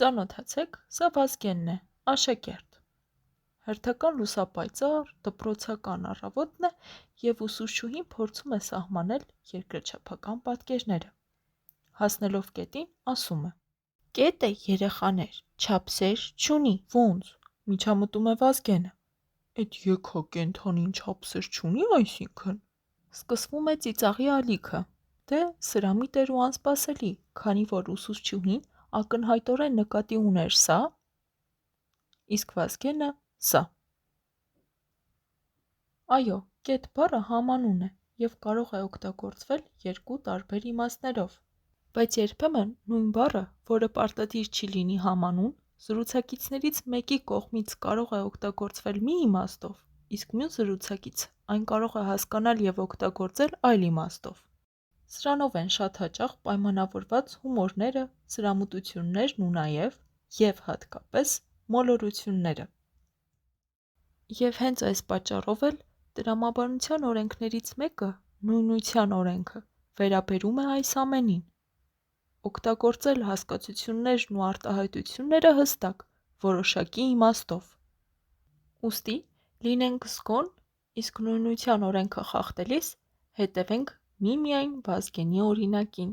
Ծանոթացեք, սա Վազգենն է, աշակերտ։ Հերթական լուսապայծառ, դպրոցական առավոտն է և ուսուցչուհին փորձում է սահմանել երկրաչափական պատկերները։ Հասնելով կետին, ասում է. «Կետը երեխաներ, չափսեր չունի, ոնց», միջամտում է Վազգենը։ «Էդ եքակենդանին չափսեր չունի, այսինքն»։ Սկսվում է ծիծաղի ալիքը։ Դե, սրամիտ էր ու անսպասելի, քանի որ ուսուցչուհին ակնհայտորեն նկատի ուներ սա, իսկ Վազգենը՝ սա։ Այո, կետ բառը համանուն է և կարող է օգտագործվել երկու տարբեր իմաստներով։ Բայց երբեմն նույն բառը, որը պարտադիր չի լինի համանուն, զրուցակիցներից մեկի կողմից կարող է օգտագործվել մի իմաստով, իսկ մյուս զրուցակիցը այն կարող է հասկանալ և օգտագործել այլ իմաստով։ Սրանով են շատ հաճախ պայմանավորված հումորները, սրամուտություններն ու նաև, և հատկապես, մոլորությունները։ Եվ հենց այս պատճառով էլ տրամաբանության օրենքներից մեկը, նույնության օրենքը, վերաբերում է այս ամենին։ Օգտագործել հասկացություններն ու արտահայտությունները հստակ, որոշակի իմաստով։ Ուստի, լինենք զգոն, իսկ նույնության օրենքը խախտելիս հետևենք միմիայն Վազգենի օրինակին։